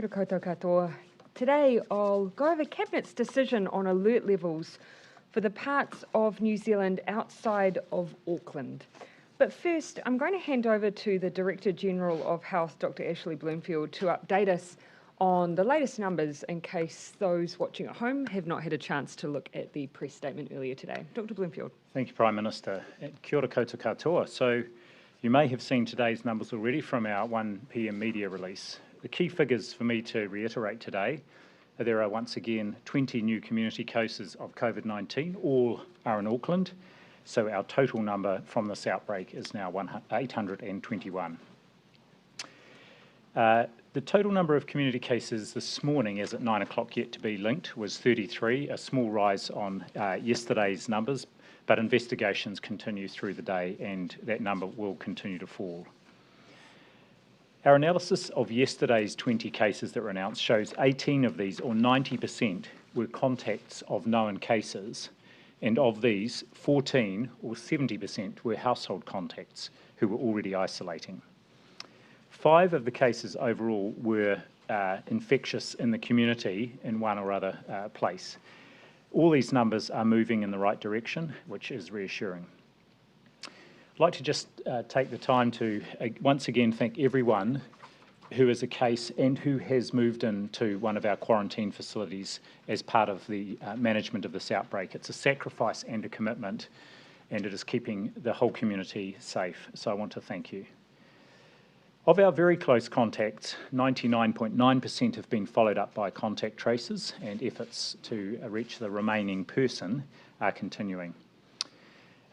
Kia ora koutou katoa. Today I'll go over Cabinet's decision on alert levels for the parts of New Zealand outside of Auckland. But first, I'm going to hand over to the Director General of Health, Dr. Ashley Bloomfield, to update us on the latest numbers in case those watching at home have not had a chance to look at the press statement earlier today. Dr. Bloomfield. Thank you, Prime Minister. Kia ora koutou katoa. So you may have seen today's numbers already from our 1 p.m. media release. The key figures for me to reiterate today are there are once again 20 new community cases of COVID-19, all are in Auckland, so our total number from this outbreak is now 821. The total number of community cases this morning, as at 9 o'clock yet to be linked, was 33, a small rise on yesterday's numbers, but investigations continue through the day and that number will continue to fall. Our analysis of yesterday's 20 cases that were announced shows 18 of these, or 90%, were contacts of known cases, and of these, 14, or 70%, were household contacts who were already isolating. 5 of the cases overall were infectious in the community in one or other place. All these numbers are moving in the right direction, which is reassuring. I'd like to just take the time to once again thank everyone who is a case and who has moved into one of our quarantine facilities as part of the management of this outbreak. It's a sacrifice and a commitment, and it is keeping the whole community safe, so I want to thank you. Of our very close contacts, 99.9% have been followed up by contact tracers, and efforts to reach the remaining person are continuing.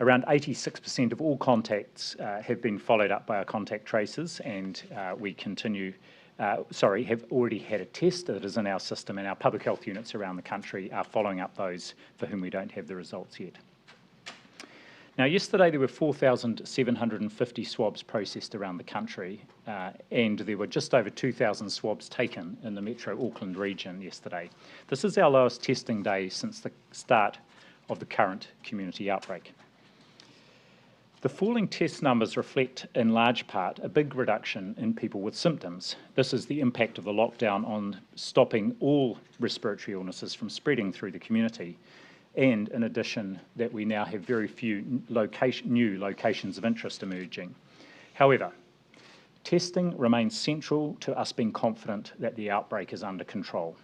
Around 86% of all contacts have been followed up by our contact tracers, and we have already had a test that is in our system, and our public health units around the country are following up those for whom we don't have the results yet. Now, yesterday there were 4,750 swabs processed around the country, and there were just over 2,000 swabs taken in the Metro Auckland region yesterday. This is our lowest testing day since the start of the current community outbreak. The falling test numbers reflect, in large part, a big reduction in people with symptoms. This is the impact of the lockdown on stopping all respiratory illnesses from spreading through the community. And in addition, that we now have very few new locations of interest emerging. However, testing remains central to us being confident that the outbreak is under control.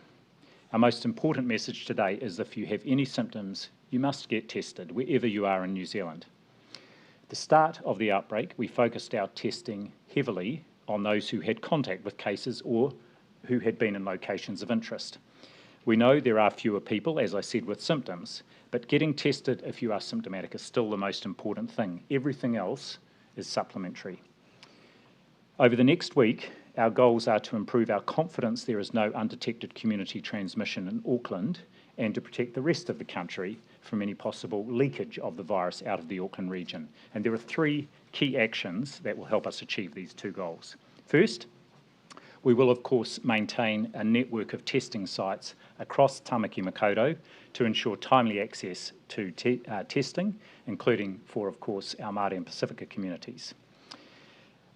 Our most important message today is if you have any symptoms, you must get tested wherever you are in New Zealand. At the start of the outbreak, we focused our testing heavily on those who had contact with cases or who had been in locations of interest. We know there are fewer people, as I said, with symptoms, but getting tested if you are symptomatic is still the most important thing. Everything else is supplementary. Over the next week, our goals are to improve our confidence there is no undetected community transmission in Auckland and to protect the rest of the country from any possible leakage of the virus out of the Auckland region. And there are 3 key actions that will help us achieve these 2 goals. First, we will, of course, maintain a network of testing sites across Tamaki Makaurau to ensure timely access to testing, including for, of course, our Māori and Pacifica communities.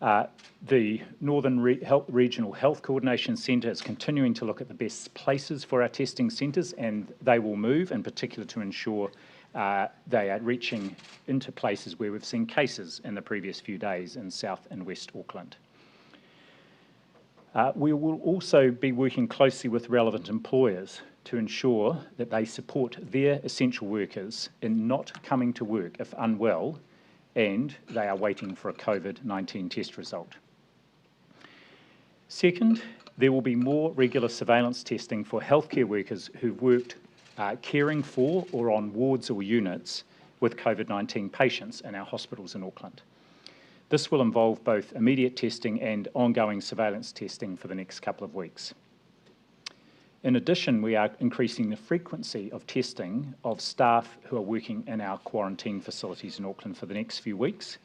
The Northern Regional Health Coordination Centre is continuing to look at the best places for our testing centres, and they will move, in particular, to ensure they are reaching into places where we've seen cases in the previous few days in South and West Auckland. We will also be working closely with relevant employers to ensure that they support their essential workers in not coming to work if unwell and they are waiting for a COVID-19 test result. Second, there will be more regular surveillance testing for healthcare workers who've worked caring for or on wards or units with COVID-19 patients in our hospitals in Auckland. This will involve both immediate testing and ongoing surveillance testing for the next couple of weeks. In addition, we are increasing the frequency of testing of staff who are working in our quarantine facilities in Auckland for the next few weeks.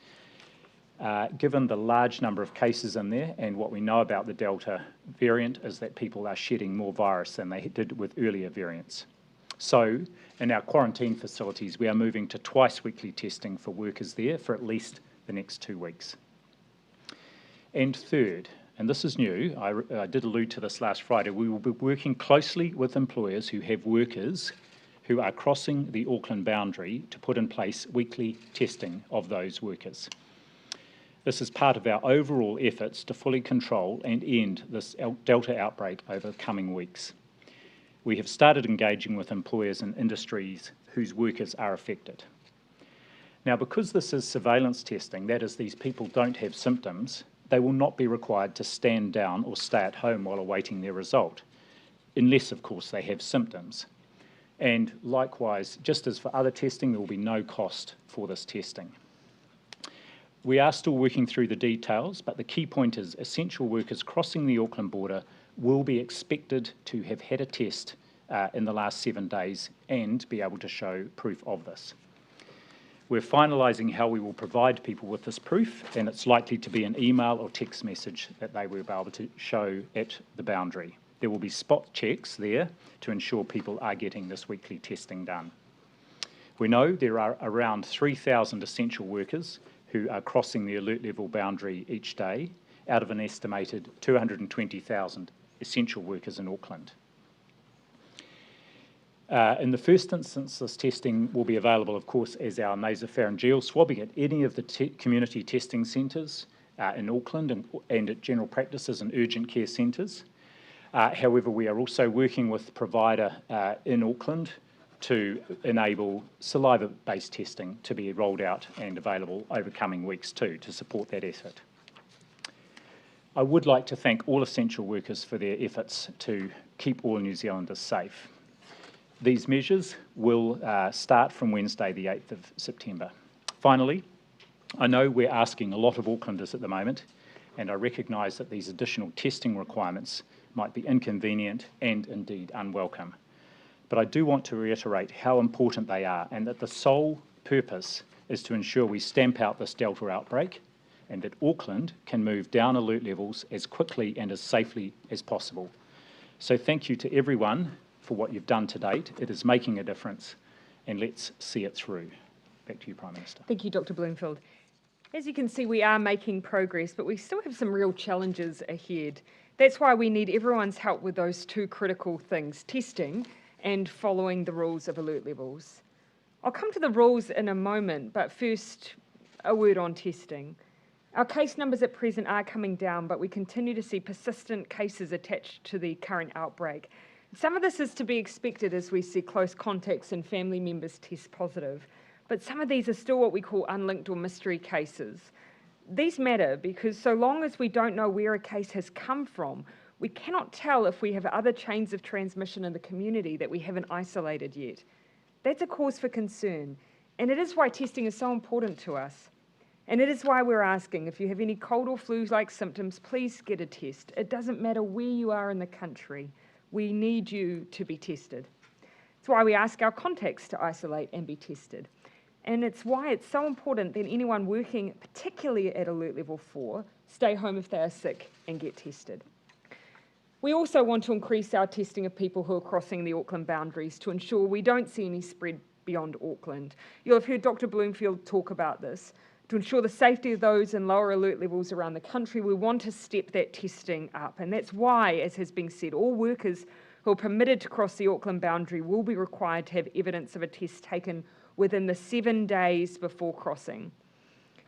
Given the large number of cases in there and what we know about the Delta variant is that people are shedding more virus than they did with earlier variants. So, in our quarantine facilities, we are moving to twice weekly testing for workers there for at least the next 2 weeks. And third, and this is new, I did allude to this last Friday, we will be working closely with employers who have workers who are crossing the Auckland boundary to put in place weekly testing of those workers. This is part of our overall efforts to fully control and end this Delta outbreak over the coming weeks. We have started engaging with employers and industries whose workers are affected. Now, because this is surveillance testing, that is, these people don't have symptoms, they will not be required to stand down or stay at home while awaiting their result, unless, of course, they have symptoms. And likewise, just as for other testing, there will be no cost for this testing. We are still working through the details, but the key point is essential workers crossing the Auckland border will be expected to have had a test in the last 7 days and be able to show proof of this. We're finalising how we will provide people with this proof, and it's likely to be an email or text message that they will be able to show at the boundary. There will be spot checks there to ensure people are getting this weekly testing done. We know there are around 3,000 essential workers who are crossing the alert level boundary each day out of an estimated 220,000 essential workers in Auckland. In the first instance, this testing will be available, of course, as our nasopharyngeal swabbing at any of the community testing centres in Auckland and at general practices and urgent care centres. However, we are also working with the provider in Auckland to enable saliva-based testing to be rolled out and available over coming weeks too, to support that effort. I would like to thank all essential workers for their efforts to keep all New Zealanders safe. These measures will start from Wednesday, the 8th of September. Finally, I know we're asking a lot of Aucklanders at the moment, and I recognise that these additional testing requirements might be inconvenient and indeed unwelcome. But I do want to reiterate how important they are, and that the sole purpose is to ensure we stamp out this Delta outbreak and that Auckland can move down alert levels as quickly and as safely as possible. So thank you to everyone for what you've done to date. It is making a difference, and let's see it through. Back to you, Prime Minister. Thank you, Dr. Bloomfield. As you can see, we are making progress, but we still have some real challenges ahead. That's why we need everyone's help with those two critical things, testing and following the rules of alert levels. I'll come to the rules in a moment, but first, a word on testing. Our case numbers at present are coming down, but we continue to see persistent cases attached to the current outbreak. Some of this is to be expected as we see close contacts and family members test positive, but some of these are still what we call unlinked or mystery cases. These matter because so long as we don't know where a case has come from, we cannot tell if we have other chains of transmission in the community that we haven't isolated yet. That's a cause for concern, and it is why testing is so important to us. And it is why we're asking, if you have any cold or flu-like symptoms, please get a test. It doesn't matter where you are in the country. We need you to be tested. It's why we ask our contacts to isolate and be tested. And it's why it's so important that anyone working, particularly at alert level 4, stay home if they are sick and get tested. We also want to increase our testing of people who are crossing the Auckland boundaries to ensure we don't see any spread beyond Auckland. You'll have heard Dr. Bloomfield talk about this. To ensure the safety of those in lower alert levels around the country, we want to step that testing up. And that's why, as has been said, all workers who are permitted to cross the Auckland boundary will be required to have evidence of a test taken within the 7 days before crossing.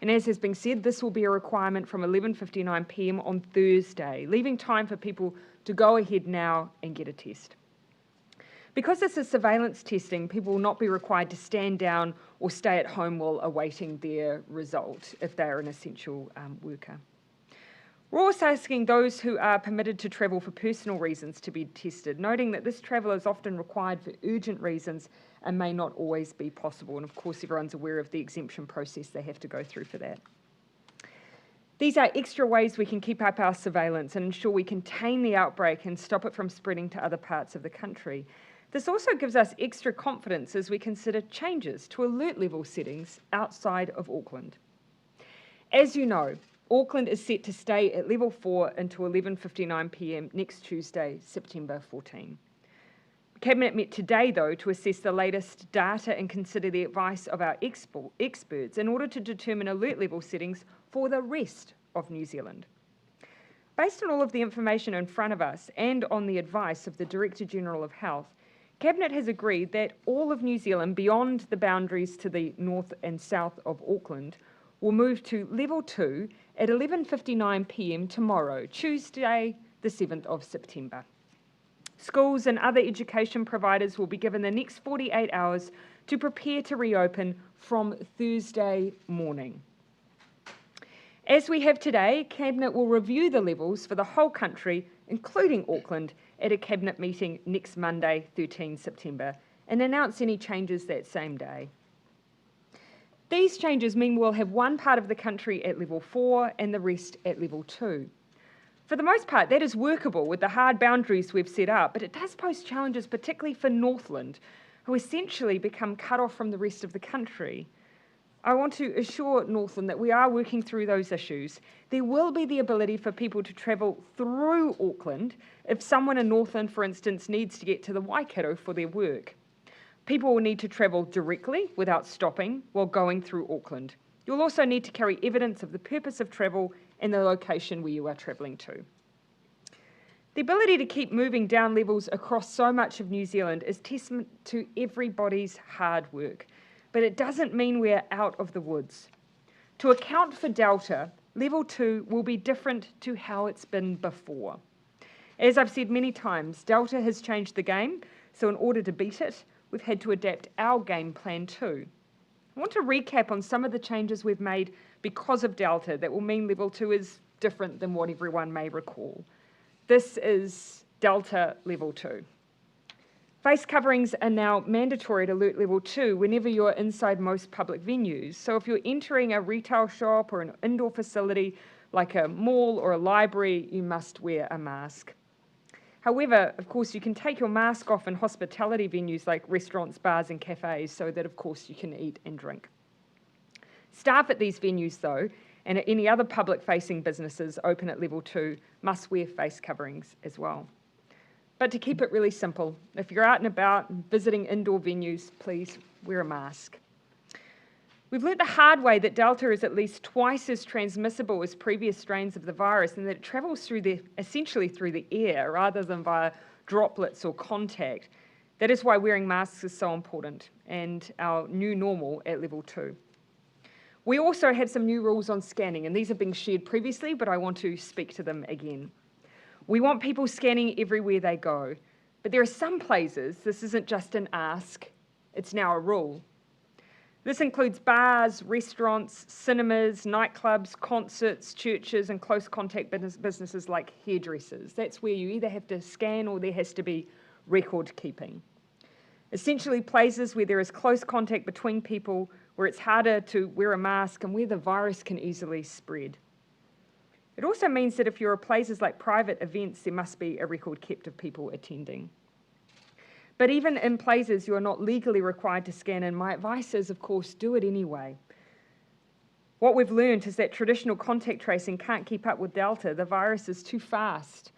And as has been said, this will be a requirement from 11:59 p.m. on Thursday, leaving time for people to go ahead now and get a test. Because this is surveillance testing, people will not be required to stand down or stay at home while awaiting their result if they are an essential worker. We're also asking those who are permitted to travel for personal reasons to be tested, noting that this travel is often required for urgent reasons and may not always be possible. And of course, everyone's aware of the exemption process they have to go through for that. These are extra ways we can keep up our surveillance and ensure we contain the outbreak and stop it from spreading to other parts of the country. This also gives us extra confidence as we consider changes to alert level settings outside of Auckland. As you know, Auckland is set to stay at level 4 until 11:59 p.m. next Tuesday, September 14. Cabinet met today, though, to assess the latest data and consider the advice of our experts in order to determine alert level settings for the rest of New Zealand. Based on all of the information in front of us and on the advice of the Director-General of Health, Cabinet has agreed that all of New Zealand beyond the boundaries to the north and south of Auckland will move to level 2 at 11:59 p.m. tomorrow, Tuesday, the 7th of September. Schools and other education providers will be given the next 48 hours to prepare to reopen from Thursday morning. As we have today, Cabinet will review the levels for the whole country, including Auckland, at a Cabinet meeting next Monday, 13 September, and announce any changes that same day. These changes mean we'll have one part of the country at level 4 and the rest at level 2. For the most part, that is workable with the hard boundaries we've set up, but it does pose challenges, particularly for Northland, who essentially become cut off from the rest of the country. I want to assure Northland that we are working through those issues. There will be the ability for people to travel through Auckland if someone in Northland, for instance, needs to get to the Waikato for their work. People will need to travel directly without stopping while going through Auckland. You'll also need to carry evidence of the purpose of travel and the location where you are travelling to. The ability to keep moving down levels across so much of New Zealand is testament to everybody's hard work, but it doesn't mean we're out of the woods. To account for Delta, level 2 will be different to how it's been before. As I've said many times, Delta has changed the game, so in order to beat it, we've had to adapt our game plan too. I want to recap on some of the changes we've made because of Delta that will mean level 2 is different than what everyone may recall. This is Delta level 2. Face coverings are now mandatory at alert level 2 whenever you're inside most public venues. So if you're entering a retail shop or an indoor facility like a mall or a library, you must wear a mask. However, of course, you can take your mask off in hospitality venues like restaurants, bars and cafes so that, of course, you can eat and drink. Staff at these venues, though, and at any other public-facing businesses open at level 2 must wear face coverings as well. But to keep it really simple, if you're out and about and visiting indoor venues, please wear a mask. We've learnt the hard way that Delta is at least twice as transmissible as previous strains of the virus and that it travels essentially through the air rather than via droplets or contact. That is why wearing masks is so important and our new normal at level 2. We also have some new rules on scanning, and these have been shared previously, but I want to speak to them again. We want people scanning everywhere they go, but there are some places this isn't just an ask, it's now a rule. This includes bars, restaurants, cinemas, nightclubs, concerts, churches, and close contact businesses like hairdressers. That's where you either have to scan or there has to be record keeping. Essentially, places where there is close contact between people, where it's harder to wear a mask and where the virus can easily spread. It also means that if you're at places like private events, there must be a record kept of people attending. But even in places you are not legally required to scan in, my advice is, of course, do it anyway. What we've learned is that traditional contact tracing can't keep up with Delta. The virus is too fast.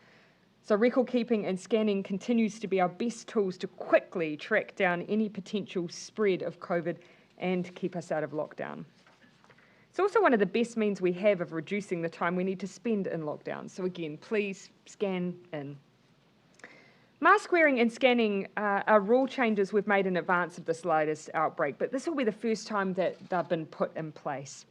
So record keeping and scanning continues to be our best tools to quickly track down any potential spread of COVID and keep us out of lockdown. It's also one of the best means we have of reducing the time we need to spend in lockdown. So again, please scan in. Mask wearing and scanning are rule changes we've made in advance of this latest outbreak, but this will be the first time that they've been put in place.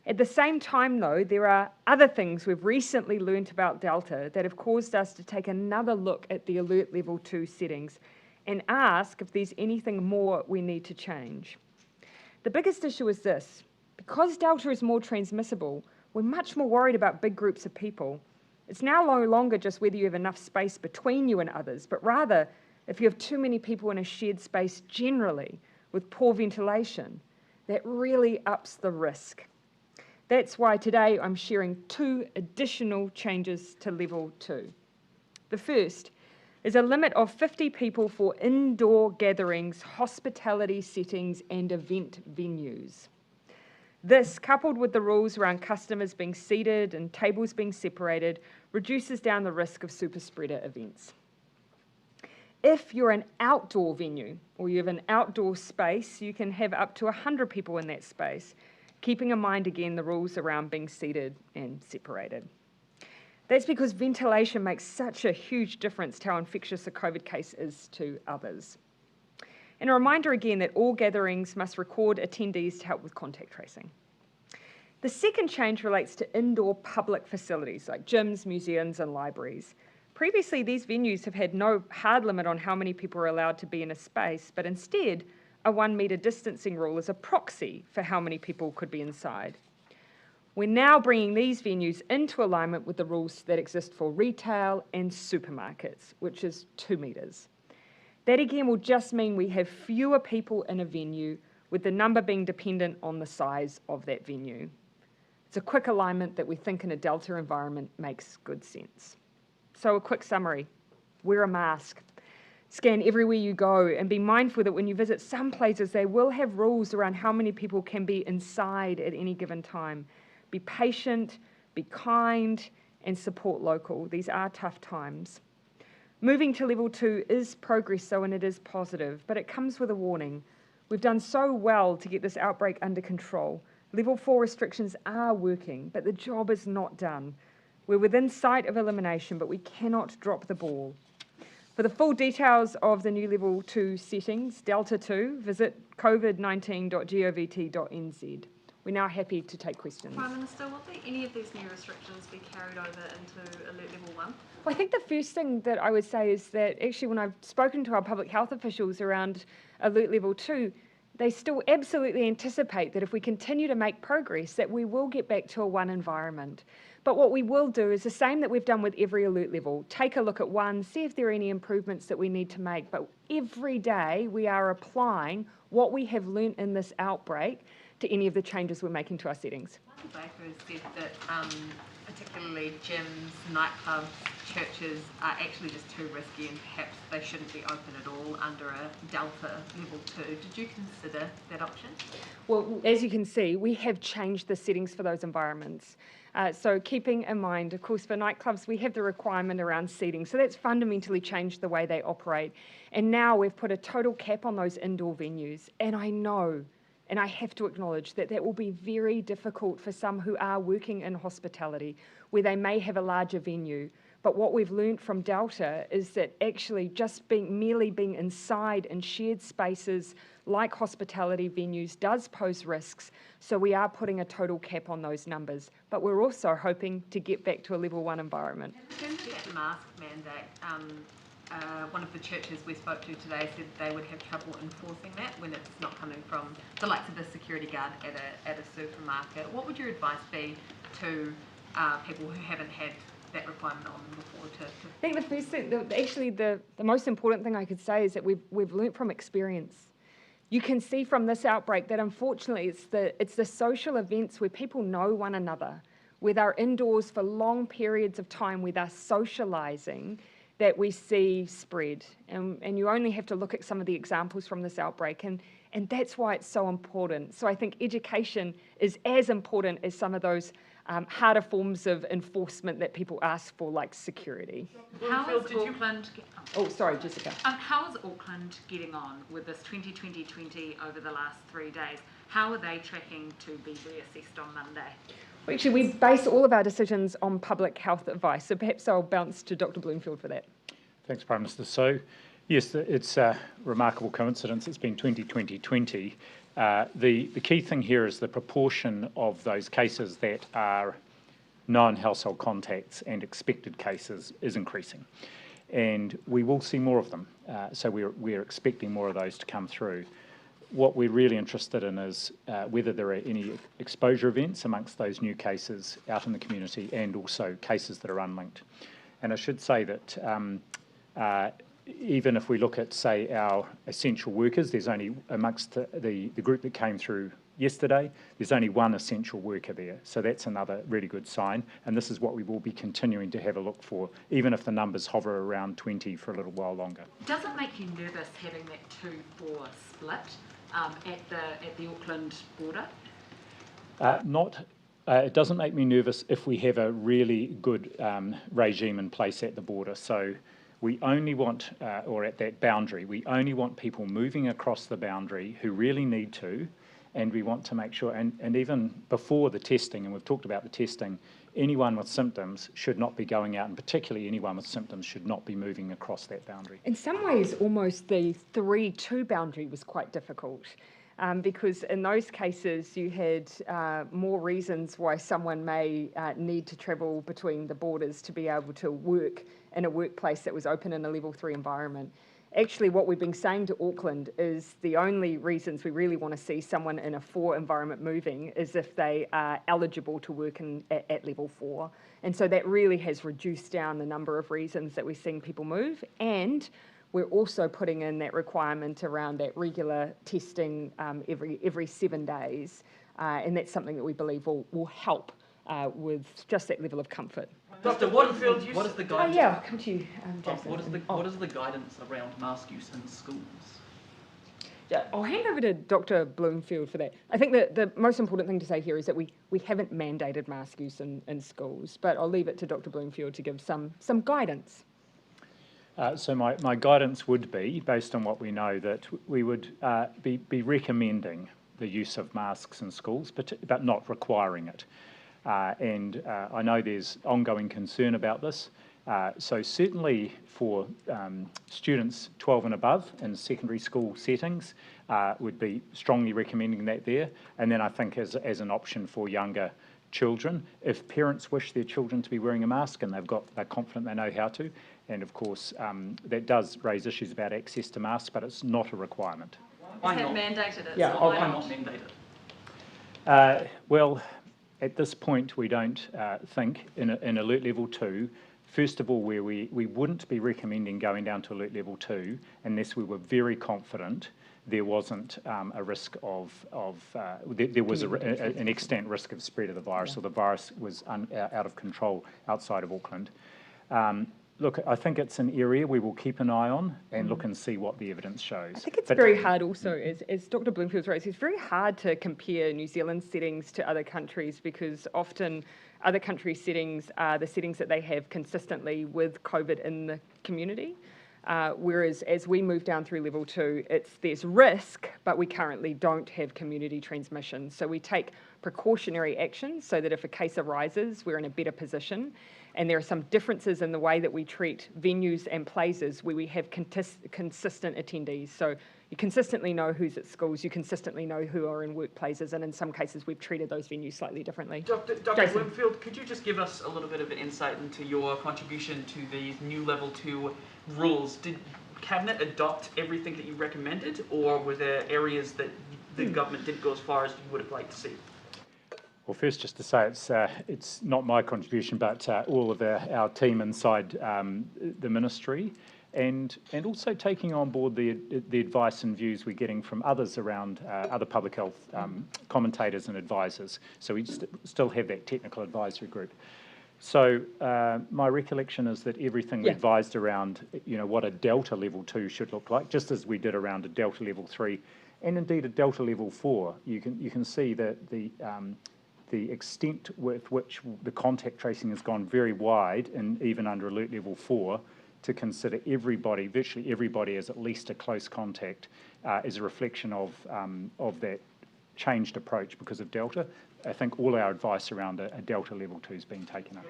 At the same time, though, there are other things we've recently learnt about Delta that have caused us to take another look at the alert level 2 settings and ask if there's anything more we need to change. The biggest issue is this. Because Delta is more transmissible, we're much more worried about big groups of people. It's now no longer just whether you have enough space between you and others, but rather if you have too many people in a shared space generally with poor ventilation, that really ups the risk. That's why today I'm sharing 2 additional changes to level 2. The first is a limit of 50 people for indoor gatherings, hospitality settings, and event venues. This, coupled with the rules around customers being seated and tables being separated, reduces down the risk of super spreader events. If you're an outdoor venue or you have an outdoor space, you can have up to 100 people in that space, keeping in mind again the rules around being seated and separated. That's because ventilation makes such a huge difference to how infectious a COVID case is to others. And a reminder again that all gatherings must record attendees to help with contact tracing. The second change relates to indoor public facilities like gyms, museums, and libraries. Previously, these venues have had no hard limit on how many people are allowed to be in a space, but instead, a 1 metre distancing rule is a proxy for how many people could be inside. We're now bringing these venues into alignment with the rules that exist for retail and supermarkets, which is 2 metres. That again will just mean we have fewer people in a venue, with the number being dependent on the size of that venue. It's a quick alignment that we think in a Delta environment makes good sense. So a quick summary: wear a mask, scan everywhere you go, and be mindful that when you visit some places, they will have rules around how many people can be inside at any given time. Be patient, be kind, and support local. These are tough times. Moving to level 2 is progress, though, and it is positive, but it comes with a warning. We've done so well to get this outbreak under control. Level 4 restrictions are working, but the job is not done. We're within sight of elimination, but we cannot drop the ball. For the full details of the new level 2 settings, Delta 2, visit COVID-19.govt.nz. We're now happy to take questions. Prime Minister, will any of these new restrictions be carried over into Alert Level 1? Well, I think the first thing that I would say is that actually when I've spoken to our public health officials around Alert Level 2, they still absolutely anticipate that if we continue to make progress, that we will get back to a 1 environment. But what we will do is the same that we've done with every alert level. Take a look at 1, see if there are any improvements that we need to make. But every day we are applying what we have learnt in this outbreak to any of the changes we're making to our settings. Michael Baker has said that particularly gyms, nightclubs, churches are actually just too risky and perhaps they shouldn't be open at all under a Delta level 2. Did you consider that option? Well, as you can see, we have changed the settings for those environments. So keeping in mind, of course, for nightclubs, we have the requirement around seating. So that's fundamentally changed the way they operate. And now we've put a total cap on those indoor venues. And I know, and I have to acknowledge that that will be very difficult for some who are working in hospitality, where they may have a larger venue. But what we've learned from Delta is that actually just merely being inside in shared spaces like hospitality venues does pose risks. So we are putting a total cap on those numbers. But we're also hoping to get back to a level 1 environment. In terms of that mask mandate, one of the churches we spoke to today said they would have trouble enforcing that when it's not coming from the likes of the security guard at a supermarket. What would your advice be to people who haven't had that requirement on them before? I think the first thing, the most important thing I could say is that we've learnt from experience. You can see from this outbreak that unfortunately it's the social events where people know one another, where they're indoors for long periods of time, where they're socialising, that we see spread. And you only have to look at some of the examples from this outbreak, and that's why it's so important. So I think education is as important as some of those harder forms of enforcement that people ask for, like security. How is Auckland... Oh, sorry, Jessica. How is Auckland getting on with this 2020 over the last 3 days? How are they tracking to be reassessed on Monday? Well, actually, we base all of our decisions on public health advice, so perhaps I'll bounce to Dr. Bloomfield for that. Thanks, Prime Minister. So, yes, it's a remarkable coincidence. It's been 2020. The key thing here is the proportion of those cases that are known household contacts and expected cases is increasing. And we will see more of them. So we're expecting more of those to come through. What we're really interested in is whether there are any exposure events amongst those new cases out in the community and also cases that are unlinked. And I should say that even if we look at, say, our essential workers, there's only, amongst the group that came through yesterday, there's only 1 essential worker there. So that's another really good sign. And this is what we will be continuing to have a look for, even if the numbers hover around 20 for a little while longer. Does it make you nervous having that 2-4 split at the Auckland border? It doesn't make me nervous if we have a really good regime in place at the border. So we only want, or at that boundary, we only want people moving across the boundary who really need to, and we want to make sure, and even before the testing, and we've talked about the testing, anyone with symptoms should not be going out, and particularly anyone with symptoms should not be moving across that boundary. In some ways, almost the 3-2 boundary was quite difficult. Because in those cases you had more reasons why someone may need to travel between the borders to be able to work in a workplace that was open in a level 3 environment. Actually, what we've been saying to Auckland is the only reasons we really want to see someone in a 4 environment moving is if they are eligible to work at level 4. And so that really has reduced down the number of reasons that we're seeing people move. And we're also putting in that requirement around that regular testing every 7 days. And that's something that we believe will help with just that level of comfort. Dr. Bloomfield, what is the guidance? I'll come to you, Jason. What is the guidance around mask use in schools? Yeah, I'll hand over to Dr. Bloomfield for that. I think that the most important thing to say here is that we haven't mandated mask use in schools, but I'll leave it to Dr. Bloomfield to give some guidance. So my guidance would be, based on what we know, that we would be recommending the use of masks in schools, but not requiring it. And I know there's ongoing concern about this. So certainly for students 12 and above in secondary school settings, would be strongly recommending that there. And then I think as an option for younger children, if parents wish their children to be wearing a mask and they're confident they know how to, and of course that does raise issues about access to masks, but it's not a requirement. Why not? Mandated it. Yeah, so Why not mandate it? Well, at this point we don't think in alert level 2, first of all, where we wouldn't be recommending going down to alert level 2 unless we were very confident there wasn't a risk there was an extant risk of spread of the virus, or the virus was out of control outside of Auckland. Look, I think it's an area we will keep an eye on and look and see what the evidence shows. I think it's very hard also, as Dr. Bloomfield's raised, it's very hard to compare New Zealand settings to other countries because often other country settings are the settings that they have consistently with COVID in the community. Whereas as we move down through level 2, there's risk, but we currently don't have community transmission. So we take precautionary actions so that if a case arises, we're in a better position. And there are some differences in the way that we treat venues and places where we have consistent attendees. So you consistently know who's at schools, you consistently know who are in workplaces, and in some cases we've treated those venues slightly differently. Dr. Bloomfield, could you just give us a little bit of an insight into your contribution to these new level 2 rules? Did Cabinet adopt everything that you recommended, or were there areas that the government didn't go as far as you would have liked to see? Well, first, just to say it's not my contribution, but all of our team inside the ministry, and also taking on board the advice and views we're getting from others around other public health commentators and advisors. So we still have that technical advisory group. So my recollection is that everything we advised around, what a Delta level 2 should look like, just as we did around a Delta level 3, and indeed a Delta level 4. You can see that the extent with which the contact tracing has gone very wide, and even under alert level 4, to consider everybody, virtually everybody, as at least a close contact, is a reflection of that changed approach because of Delta. I think all our advice around a Delta level 2 is being taken up.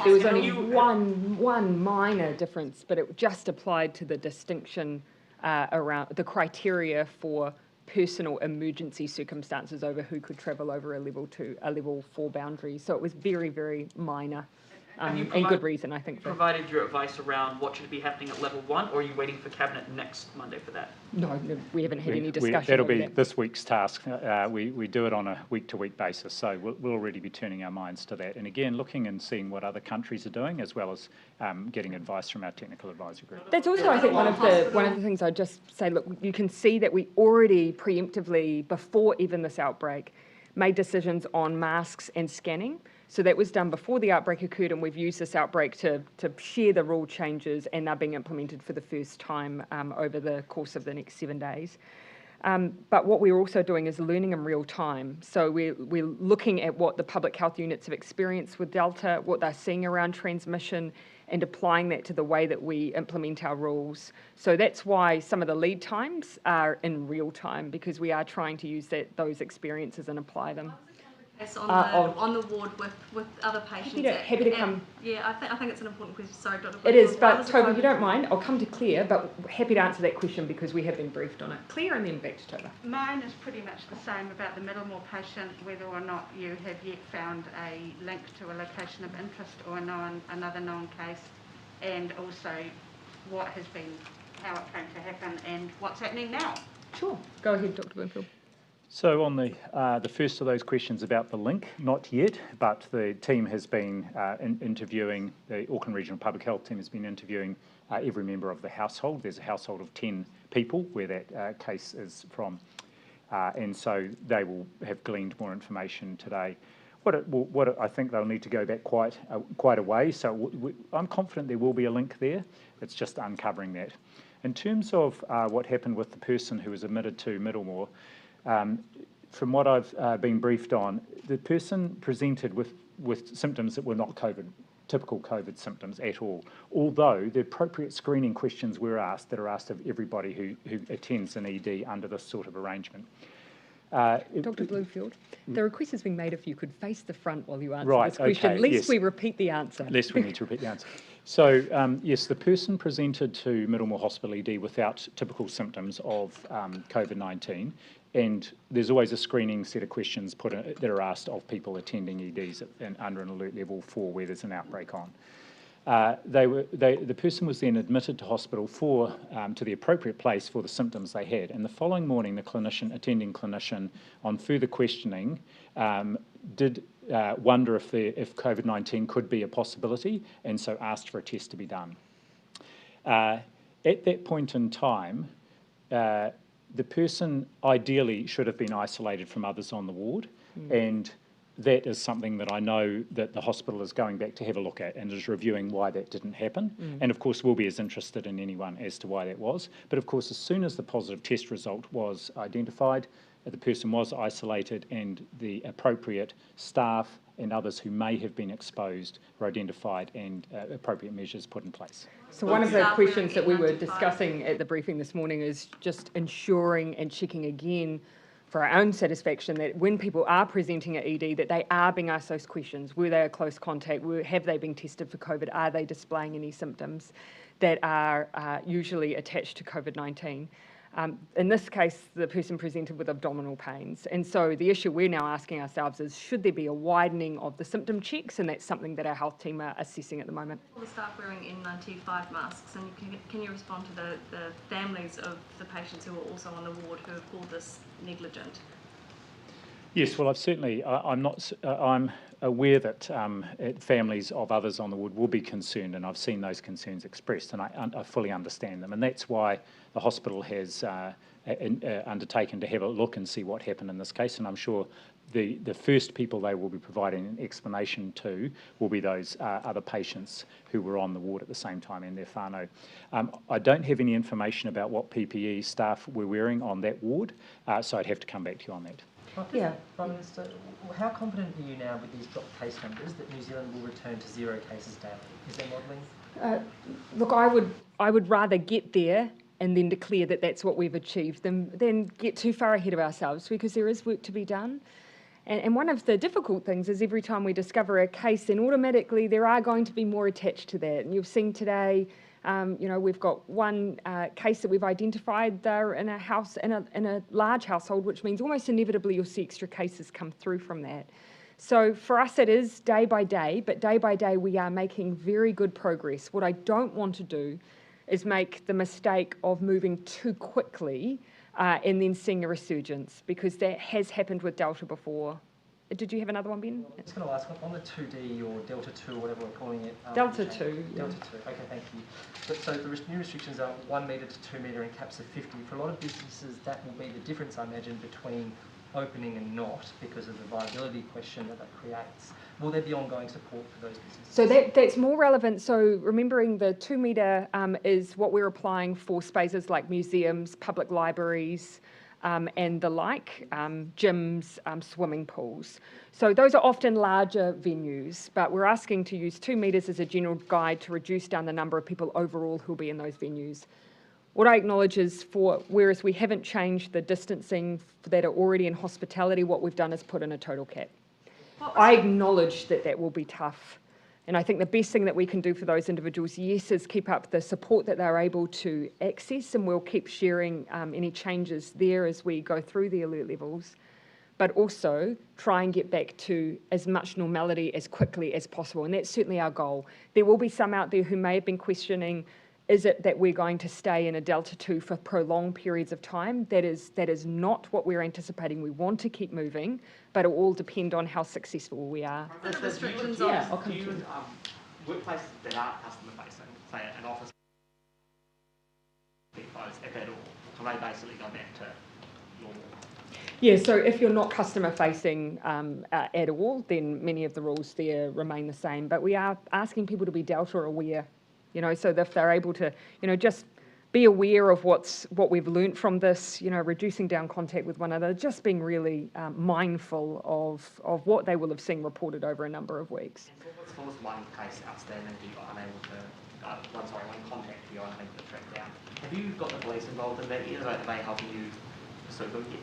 There was only one minor difference, but it just applied to the distinction around the criteria for personal emergency circumstances over who could travel over a level 4 boundary. So it was very, very minor. And good reason, I think. Provided your advice around what should be happening at level 1, or are you waiting for Cabinet next Monday for that? No, we haven't had any discussion. That'll be this week's task. We do it on a week-to-week basis, so we'll already be turning our minds to that. And again, looking and seeing what other countries are doing, as well as getting advice from our technical advisory group. That's also, I think, one of the things I'd just say. Look, you can see that we already preemptively, before even this outbreak, made decisions on masks and scanning. So that was done before the outbreak occurred, and we've used this outbreak to share the rule changes, and they're being implemented for the first time over the course of the next 7 days. But what we're also doing is learning in real time. So we're looking at what the public health units have experienced with Delta, what they're seeing around transmission, and applying that to the way that we implement our rules. So that's why some of the lead times are in real time, because we are trying to use those experiences and apply them. Yes, of- on the ward with other patients. Happy to come. Yeah, I think it's an important question. Sorry, Dr. It is, Bloomfield. but Toby, you don't mind, I'll come to Claire, but happy to answer that question because we have been briefed on it. Claire, and then back to Toby. Mine is pretty much the same about the Middlemore patient, whether or not you have yet found a link to a location of interest or another known case, and also what has been, how it came to happen, and what's happening now. Sure, go ahead, Dr. Bloomfield. So on the first of those questions about the link, not yet, but the team has been interviewing, the Auckland Regional Public Health team has been interviewing every member of the household. There's a household of 10 people where that case is from, and so they will have gleaned more information today. What I think they'll need to go back quite a way, so I'm confident there will be a link there. It's just uncovering that. In terms of what happened with the person who was admitted to Middlemore, from what I've been briefed on, the person presented with symptoms that were not typical COVID symptoms at all, although the appropriate screening questions were asked that are asked of everybody who attends an ED under this sort of arrangement. Dr. Bloomfield, the request has been made if you could face the front while you answer this question, okay, lest yes. we repeat the answer. Lest we need to repeat the answer. So, yes, the person presented to Middlemore Hospital ED without typical symptoms of COVID-19, and there's always a screening set of questions that are asked of people attending EDs under an alert level 4 where there's an outbreak on. The person was then admitted to hospital to the appropriate place for the symptoms they had, and the following morning the attending clinician, on further questioning, did wonder if COVID-19 could be a possibility, and so asked for a test to be done. At that point in time, the person ideally should have been isolated from others on the ward, and that is something that I know that the hospital is going back to have a look at and is reviewing why that didn't happen. And of course, we'll be as interested in anyone as to why that was. But of course, as soon as the positive test result was identified, the person was isolated and the appropriate staff and others who may have been exposed were identified and appropriate measures put in place. So one of the questions that we were discussing at the briefing this morning is just ensuring and checking again for our own satisfaction that when people are presenting at ED, that they are being asked those questions. Were they a close contact? Have they been tested for COVID? Are they displaying any symptoms that are usually attached to COVID-19? In this case, the person presented with abdominal pains. And so the issue we're now asking ourselves is, should there be a widening of the symptom checks? And that's something that our health team are assessing at the moment. All the staff wearing N95 masks, and can you respond to the families of the patients who are also on the ward who have called this negligent? Yes, well, I'm aware that families of others on the ward will be concerned, and I've seen those concerns expressed, and I fully understand them, and that's why the hospital has undertaken to have a look and see what happened in this case, and I'm sure the first people they will be providing an explanation to will be those other patients who were on the ward at the same time and their whānau. I don't have any information about what PPE staff were wearing on that ward, so I'd have to come back to you on that. Yeah. Prime Minister, how confident are you now with these dropped case numbers that New Zealand will return to 0 cases daily? Is there modelling? Look, I would rather get there and then declare that that's what we've achieved than get too far ahead of ourselves, because there is work to be done. And one of the difficult things is every time we discover a case, then automatically there are going to be more attached to that. And you've seen today, we've got one case that we've identified. They're in a house, in a large household, which means almost inevitably you'll see extra cases come through from that. So for us it is day by day, but day by day we are making very good progress. What I don't want to do is make the mistake of moving too quickly and then seeing a resurgence, because that has happened with Delta before. Did you have another one, Ben? I was going to ask, on the 2D or Delta 2, whatever we're calling it. Delta 2. Delta 2, okay, thank you. So the new restrictions are 1 metre to 2 metre and caps of 50. For a lot of businesses, that will be the difference, I imagine, between opening and not, because of the viability question that creates. Will there be ongoing support for those businesses? So that's more relevant. So remembering the 2 metre is what we're applying for spaces like museums, public libraries, and the like, gyms, swimming pools. So those are often larger venues, but we're asking to use 2 metres as a general guide to reduce down the number of people overall who'll be in those venues. What I acknowledge is whereas we haven't changed the distancing that are already in hospitality, what we've done is put in a total cap. I acknowledge that that will be tough. And I think the best thing that we can do for those individuals, yes, is keep up the support that they're able to access, and we'll keep sharing any changes there as we go through the alert levels, but also try and get back to as much normality as quickly as possible. And that's certainly our goal. There will be some out there who may have been questioning, is it that we're going to stay in a Delta 2 for prolonged periods of time? That is not what we're anticipating. We want to keep moving, but it will all depend on how successful we are. What are the restrictions Yeah, I'll on? come to you. Workplaces that aren't customer facing, say an office, be closed if at all, can they basically go back to normal? Yeah, so if you're not customer facing at all, then many of the rules there remain the same. But we are asking people to be Delta aware, so that if they're able to, just be aware of what we've learnt from this, reducing down contact with one another, just being really mindful of what they will have seen reported over a number of weeks. And so what's one case outstanding that you're unable to, one contact you're unable to track down? Have you got the police involved in that yet? Are they helping you pursue them yet?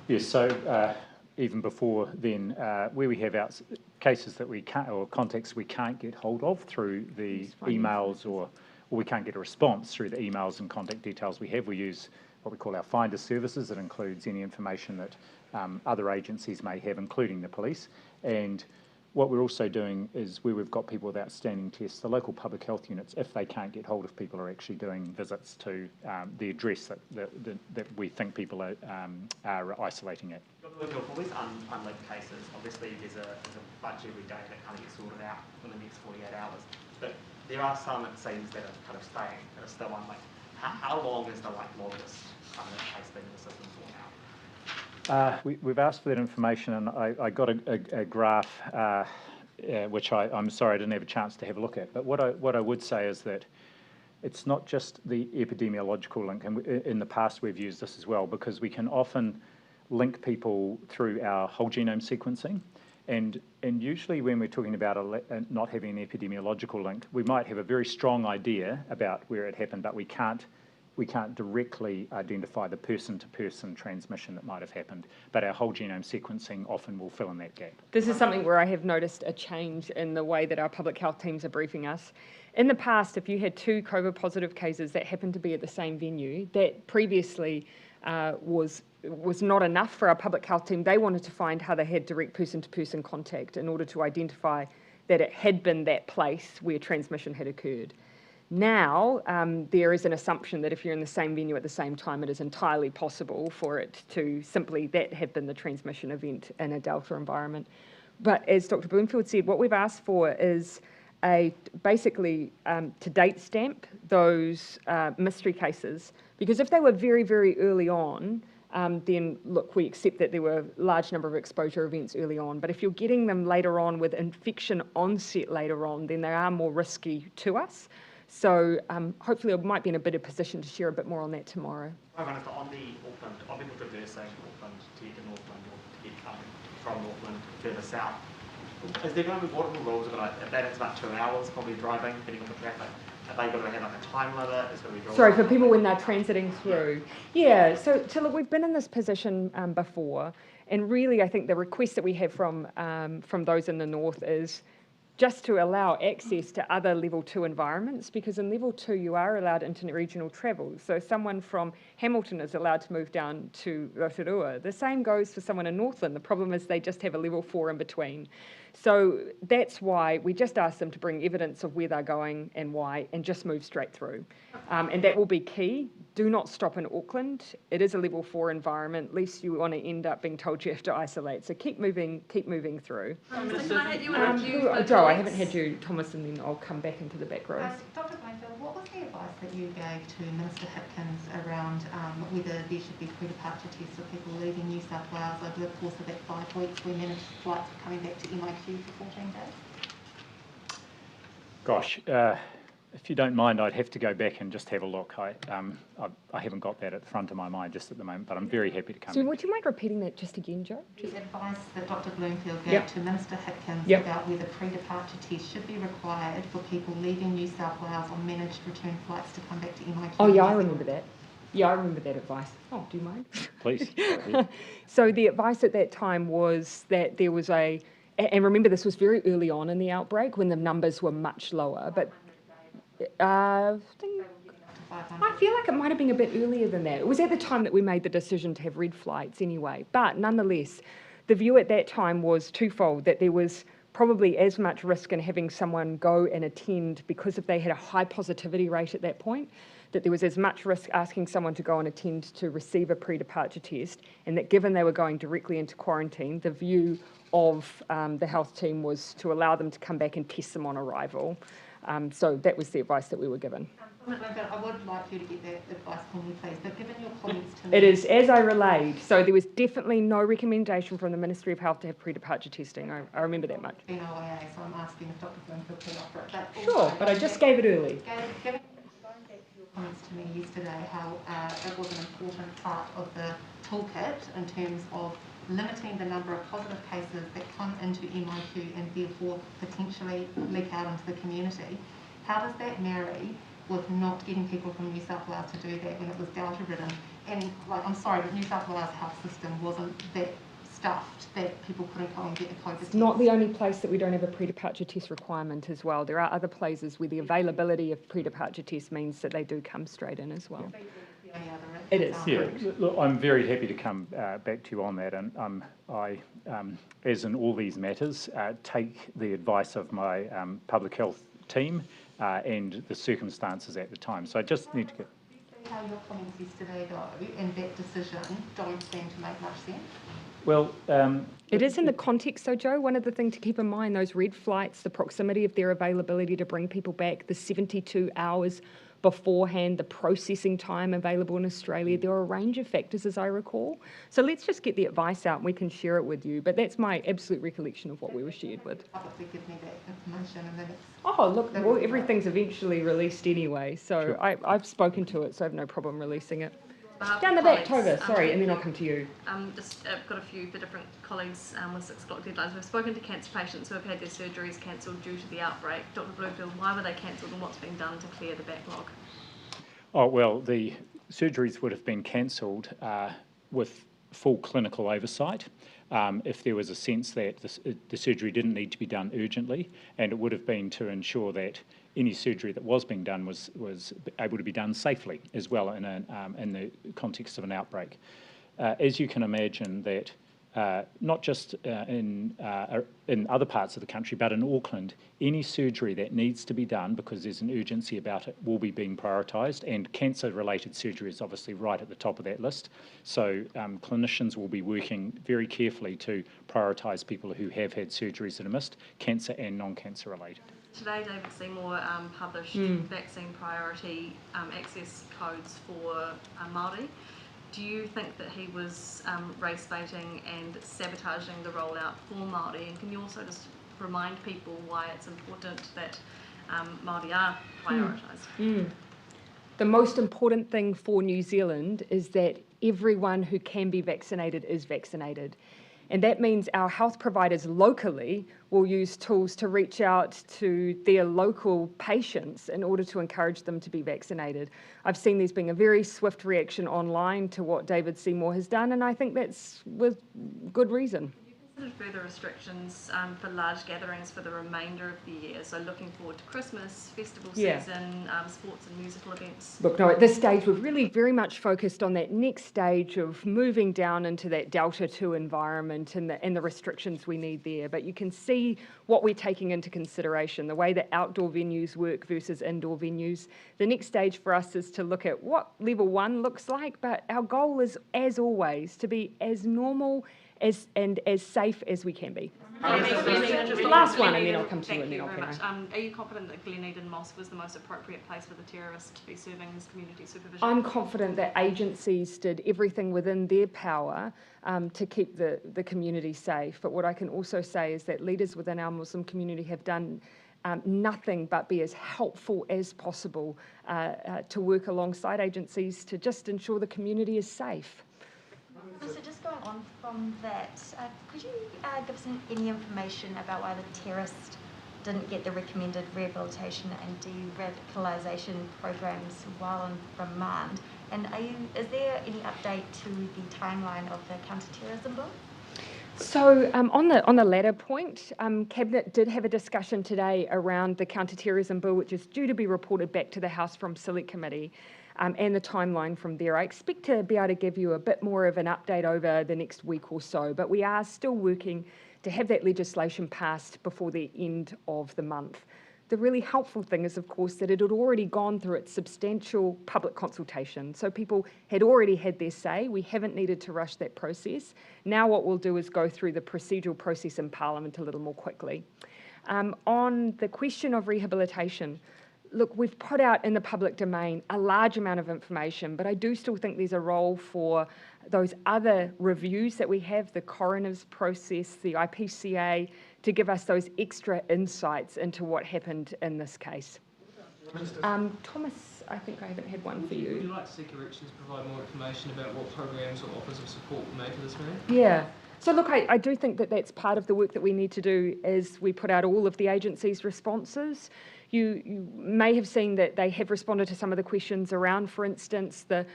Yes, so even before then, where we have cases that we can't, or contacts we can't get hold of through the emails, or we can't get a response through the emails and contact details we have, we use what we call our finder services. That includes any information that other agencies may have, including the police. And what we're also doing is, where we've got people with outstanding tests, the local public health units, if they can't get hold of people, are actually doing visits to the address that we think people are isolating at. For these unlinked cases, obviously there's a bunch every day that kind of gets sorted out in the next 48 hours. But there are some, it seems, that are kind of staying, that are still unlinked. How long is the longest case been in the system for now? We've asked for that information, and I got a graph, which I'm sorry I didn't have a chance to have a look at. But what I would say is that it's not just the epidemiological link, and in the past we've used this as well, because we can often link people through our whole genome sequencing. And usually when we're talking about not having an epidemiological link, we might have a very strong idea about where it happened, but we can't directly identify the person-to-person transmission that might have happened. But our whole genome sequencing often will fill in that gap. This is something where I have noticed a change in the way that our public health teams are briefing us. In the past, if you had 2 COVID positive cases that happened to be at the same venue, that previously was not enough for our public health team. They wanted to find how they had direct person-to-person contact in order to identify that it had been that place where transmission had occurred. Now, there is an assumption that if you're in the same venue at the same time, it is entirely possible for it to simply that have been the transmission event in a Delta environment. But as Dr. Bloomfield said, what we've asked for is basically to date stamp those mystery cases, because if they were very, very early on, then look, we accept that there were a large number of exposure events early on, but if you're getting them later on with infection onset later on, then they are more risky to us. So hopefully I might be in a better position to share a bit more on that tomorrow. On the Auckland, on people traversing Auckland to get to Northland, or to get coming from Auckland further south, is there going to be, what are the rules about that? It's about 2 hours probably driving, depending on the traffic. Have they got to have like a time limit? Is going to be Sorry, for people when they're transiting through. Yeah, so look, we've been in this position before, and really I think the request that we have from those in the north is just to allow access to other level 2 environments, because in level 2 you are allowed interregional travel. So someone from Hamilton is allowed to move down to Rotorua. The same goes for someone in Northland. The problem is they just have a level 4 in between. So that's why we just ask them to bring evidence of where they're going and why, and just move straight through. And that will be key. Do not stop in Auckland. It is a level 4 environment, lest you want to end up being told you have to isolate. So keep moving through. Joe, I haven't had you, Thomas, and then I'll come back into the back rows. Dr. Bloomfield, what was the advice that you gave to Minister Hipkins around whether there should be pre-departure tests for people leaving New South Wales over the course of that 5 weeks we managed flights coming back to MIQ for 14 days? Gosh, if you don't mind, I'd have to go back and just have a look. I haven't got that at the front of my mind just at the moment, but I'm very happy to come. So would you mind repeating that just again, Joe? The advice that Dr. Bloomfield gave to Minister Hipkins about whether pre-departure tests should be required for people leaving New South Wales on managed return flights to come back to MIQ. Oh yeah, I remember that. Yeah, I remember that advice. Oh, do you mind? Please. Go ahead. So the advice at that time was that there was and remember this was very early on in the outbreak when the numbers were much lower, but I feel like it might have been a bit earlier than that. It was at the time that we made the decision to have red flights anyway, but nonetheless, the view at that time was twofold, that there was probably as much risk in having someone go and attend because if they had a high positivity rate at that point, that there was as much risk asking someone to go and attend to receive a pre-departure test, and that given they were going directly into quarantine, the view of the health team was to allow them to come back and test them on arrival. So that was the advice that we were given. I would like you to get that advice from me, please, but given your comments to me... It is as I relayed, so there was definitely no recommendation from the Ministry of Health to have pre-departure testing. I remember that much. OIA, so I'm asking if Dr. Bloomfield can offer it. But sure, but I just gave it early. Going back to your comments to me yesterday, how it was an important part of the toolkit in terms of limiting the number of positive cases that come into MIQ and therefore potentially leak out into the community. How does that marry with not getting people from New South Wales to do that when it was Delta-ridden? And I'm sorry, but New South Wales health system wasn't that stuffed that people couldn't go and get a COVID test. It's not the only place that we don't have a pre-departure test requirement as well. There are other places where the availability of pre-departure tests means that they do come straight in as well. Yeah. It is. Yeah, look, I'm very happy to come back to you on that, and I, as in all these matters, take the advice of my public health team and the circumstances at the time. So I just need to get... How your comments yesterday go and that decision don't seem to make much sense? Well, it is in the context, though, Joe. One of the things to keep in mind, those red flights, the proximity of their availability to bring people back, the 72 hours beforehand, the processing time available in Australia. There are a range of factors, as I recall. So let's just get the advice out and we can share it with you. But that's my absolute recollection of what we were shared with. Publicly give me that information and then it's... Oh, look, well, everything's eventually released anyway. So Sure. I've spoken to it, so I have no problem releasing it. Behalf Down of the back, colleagues, Tova, sorry, and then I'll come to you. I've got a few for different colleagues with 6 o'clock deadlines. We've spoken to cancer patients who have had their surgeries cancelled due to the outbreak. Dr. Bloomfield, why were they cancelled and what's been done to clear the backlog? Oh, well, the surgeries would have been cancelled with full clinical oversight if there was a sense that the surgery didn't need to be done urgently, and it would have been to ensure that any surgery that was being done was able to be done safely as well in the context of an outbreak. As you can imagine, that not just in other parts of the country, but in Auckland, any surgery that needs to be done because there's an urgency about it will be being prioritised, and cancer-related surgery is obviously right at the top of that list. So clinicians will be working very carefully to prioritise people who have had surgeries that are missed, cancer and non-cancer related. Today, David Seymour published vaccine priority access codes for Māori. Do you think that he was race baiting and sabotaging the rollout for Māori? And can you also just remind people why it's important that Māori are prioritised? The most important thing for New Zealand is that everyone who can be vaccinated is vaccinated. And that means our health providers locally will use tools to reach out to their local patients in order to encourage them to be vaccinated. I've seen there's been a very swift reaction online to what David Seymour has done, and I think that's with good reason. Further restrictions for large gatherings for the remainder of the year, so looking forward to Christmas, festival season, sports and musical events? Look, no, at this stage we're really very much focused on that next stage of moving down into that Delta 2 environment and the restrictions we need there. But you can see what we're taking into consideration, the way that outdoor venues work versus indoor venues. The next stage for us is to look at what level 1 looks like, but our goal is, as always, to be as normal and as safe as we can be. The last one, and then I'll come to you. Thank you very much. Are you confident that Gleneden Mosque was the most appropriate place for the terrorists to be serving this community supervision? I'm confident that agencies did everything within their power to keep the community safe. But what I can also say is that leaders within our Muslim community have done nothing but be as helpful as possible to work alongside agencies to just ensure the community is safe. So just going on from that, could you give us any information about why the terrorist didn't get the recommended rehabilitation and de-radicalisation programs while in remand? And is there any update to the timeline of the counter-terrorism bill? So on the latter point, Cabinet did have a discussion today around the counter-terrorism bill, which is due to be reported back to the House from Select Committee, and the timeline from there. I expect to be able to give you a bit more of an update over the next week or so, but we are still working to have that legislation passed before the end of the month. The really helpful thing is, of course, that it had already gone through its substantial public consultation. So people had already had their say. We haven't needed to rush that process. Now what we'll do is go through the procedural process in Parliament a little more quickly. On the question of rehabilitation, look, we've put out in the public domain a large amount of information, but I do still think there's a role for those other reviews that we have, the coroner's process, the IPCA, to give us those extra insights into what happened in this case. Thomas, I think I haven't had one for you. Would you like to see corrections provide more information about what programs or offers of support were made to this man? Yeah. So look, I do think that that's part of the work that we need to do as we put out all of the agencies' responses. You may have seen that they have responded to some of the questions around, for instance, the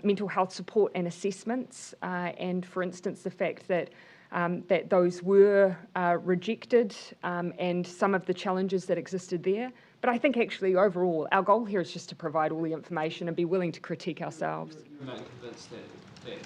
mental health support and assessments, and for instance, the fact that that those were rejected, and some of the challenges that existed there. But I think actually overall, our goal here is just to provide all the information and be willing to critique ourselves. You remain convinced that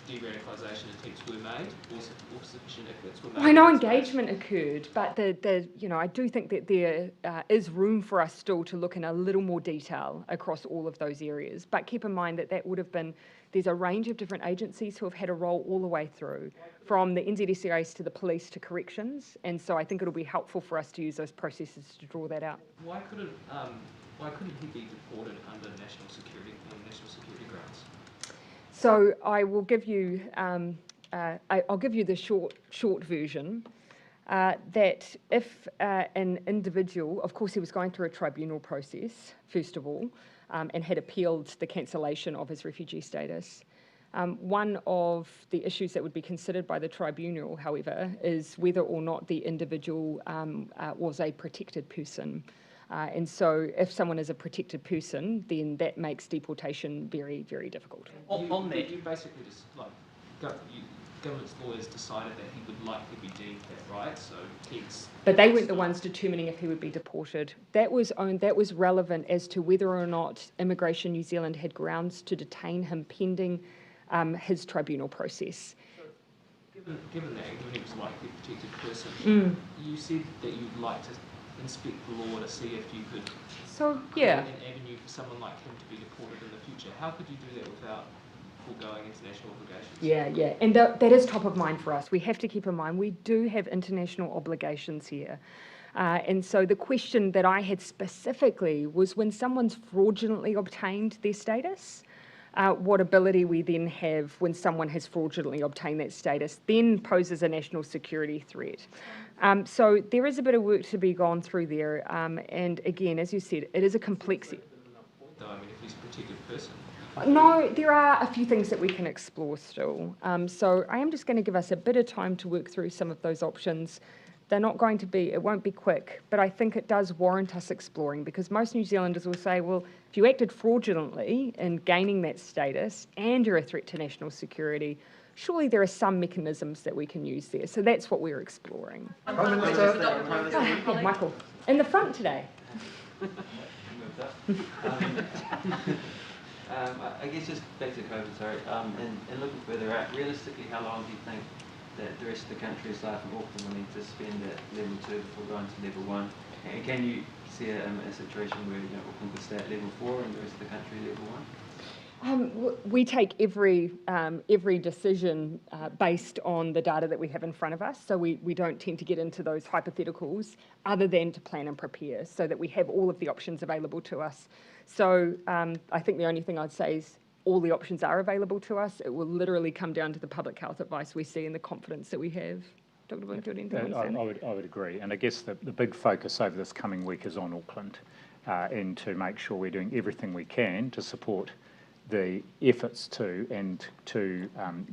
de-radicalisation attempts were made, or sufficient efforts were made? Well, I know engagement occurred, but I do think that there is room for us still to look in a little more detail across all of those areas. But keep in mind that would have been, there's a range of different agencies who have had a role all the way through, from the NZSRAs to the police to corrections, and so I think it'll be helpful for us to use those processes to draw that out. Why couldn't he be deported under national security grounds? So I will give you, I'll give you the short version, that if an individual, of course he was going through a tribunal process, first of all, and had appealed the cancellation of his refugee status. One of the issues that would be considered by the tribunal, however, is whether or not the individual was a protected person. And so if someone is a protected person, then that makes deportation very, very difficult. You basically just, government's lawyers decided that he would likely be deemed that, right? So But they weren't the ones determining if he would be deported. That was relevant as to whether or not Immigration New Zealand had grounds to detain him pending his tribunal process. So given that, given he was likely a protected person, you said that you'd like to inspect the law to see if you could create an avenue for someone like him to be deported in the future. How could you do that without foregoing international obligations? Yeah, and that is top of mind for us. We have to keep in mind we do have international obligations here. And so the question that I had specifically was, when someone's fraudulently obtained their status, what ability we then have when someone has fraudulently obtained that status then poses a national security threat. So there is a bit of work to be gone through there. And again, as you said, it is a complexity. Though, I mean, if he's a protected person. No, there are a few things that we can explore still. So I am just going to give us a bit of time to work through some of those options. They're not going to be, it won't be quick, but I think it does warrant us exploring, because most New Zealanders will say, well, if you acted fraudulently in gaining that status and you're a threat to national security, surely there are some mechanisms that we can use there. So that's what we're exploring. Michael, in the front today. I guess just back to COVID, sorry, and looking further out, realistically, how long do you think that the rest of the country, aside from Auckland, will need to spend at level 2 before going to level 1? And can you see a situation where Auckland could stay at level 4 and the rest of the country level 1? We take every decision based on the data that we have in front of us, so we don't tend to get into those hypotheticals other than to plan and prepare so that we have all of the options available to us. So I think the only thing I'd say is all the options are available to us. It will literally come down to the public health advice we see and the confidence that we have. Dr. Bloomfield, anything on that? I would agree, and I guess the big focus over this coming week is on Auckland, and to make sure we're doing everything we can to support the efforts to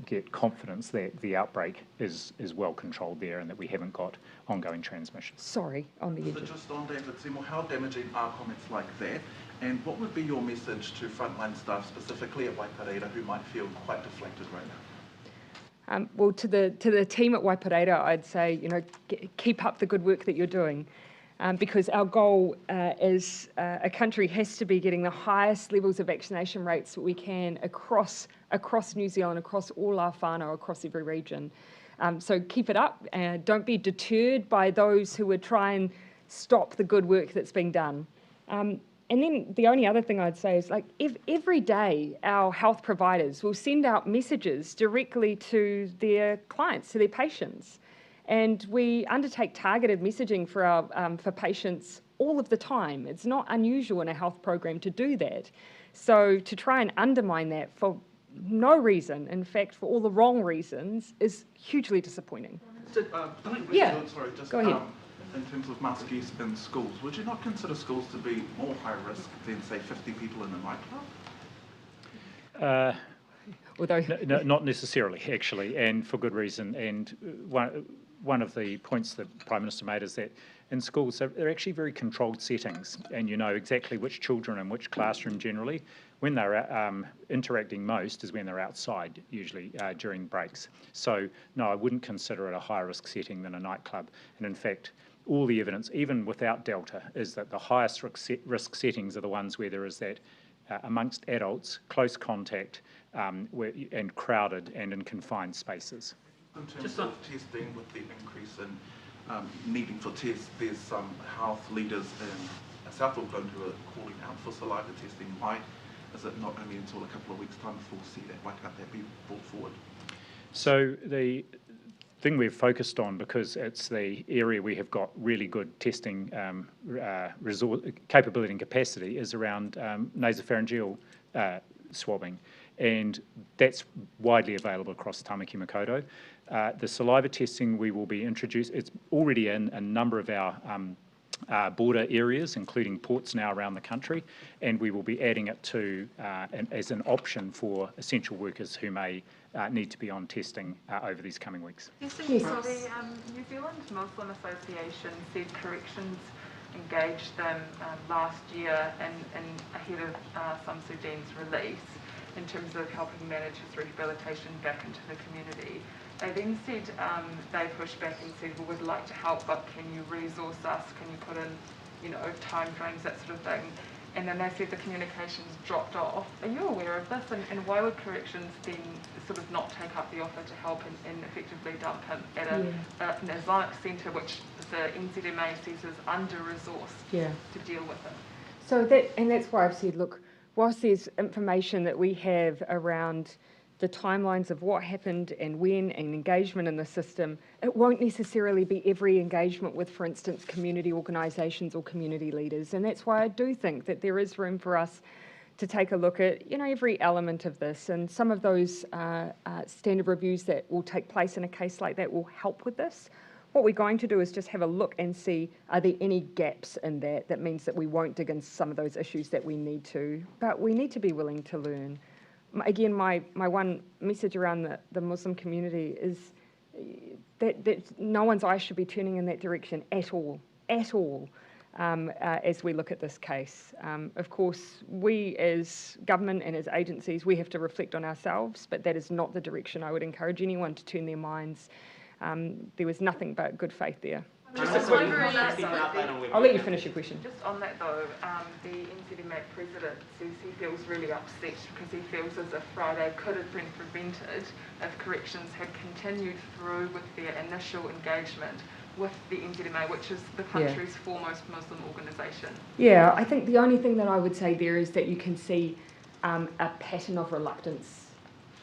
get confidence that the outbreak is well controlled there and that we haven't got ongoing transmission. Sorry, on the edge. So just on that, let's see more, how damaging are comments like that? And what would be your message to frontline staff, specifically at Waipareira, who might feel quite deflated right now? Well, to the team at Waipareira, I'd say, keep up the good work that you're doing, because our goal as a country has to be getting the highest levels of vaccination rates that we can across New Zealand, across all our whānau, across every region. So keep it up. Don't be deterred by those who would try and stop the good work that's being done. And then the only other thing I'd say is, if every day our health providers will send out messages directly to their clients, to their patients, and we undertake targeted messaging for patients all of the time. It's not unusual in a health program to do that. So to try and undermine that for no reason, in fact, for all the wrong reasons, is hugely disappointing. Yeah, go ahead. In terms of mask use in schools, would you not consider schools to be more high risk than, say, 50 people in a nightclub? No, not necessarily, actually, and for good reason. And one of the points that the Prime Minister made is that in schools, they're actually very controlled settings, and you know exactly which children in which classroom generally. When they're interacting most is when they're outside, usually during breaks. So, no, I wouldn't consider it a higher risk setting than a nightclub. And in fact, all the evidence, even without Delta, is that the highest risk settings are the ones where there is that amongst adults, close contact, and crowded and in confined spaces. In terms of testing, with the increase in needing for tests, there's some health leaders in South Auckland who are calling out for saliva testing. Why is it not only until a couple of weeks' time before we see that? Why can't that be brought forward? So the thing we've focused on, because it's the area we have got really good testing capability and capacity, is around nasopharyngeal swabbing, and that's widely available across Tamaki Makaurau. The saliva testing we will be introduced, it's already in a number of our border areas, including ports now around the country, and we will be adding it to as an option for essential workers who may need to be on testing over these coming weeks. Yes. So the New Zealand Muslim Association said corrections engaged them last year and ahead of Sam Sudan's release in terms of helping manage his rehabilitation back into the community. They then said they pushed back and said, well, we'd like to help, but can you resource us? Can you put in, time frames, that sort of thing? And then they said the communications dropped off. Are you aware of this? And why would corrections then sort of not take up the offer to help and effectively dump him at an Islamic centre, which the NZMA says is under-resourced to deal with it? So that's why I've said, look, whilst there's information that we have around the timelines of what happened and when and engagement in the system, it won't necessarily be every engagement with, for instance, community organisations or community leaders. And that's why I do think that there is room for us to take a look at, every element of this. And some of those standard reviews that will take place in a case like that will help with this. What we're going to do is just have a look and see, are there any gaps in that? That means that we won't dig into some of those issues that we need to, but we need to be willing to learn. Again, my one message around the Muslim community is that no one's eye should be turning in that direction at all, as we look at this case. Of course, we as government and as agencies, we have to reflect on ourselves, but that is not the direction I would encourage anyone to turn their minds. There was nothing but good faith there. I'll let you finish your question. Just on that though, the NZMA president says he feels really upset because he feels as if Friday could have been prevented if corrections had continued through with their initial engagement with the NZMA, which is the country's foremost Muslim organisation. Yeah, I think the only thing that I would say there is that you can see a pattern of reluctance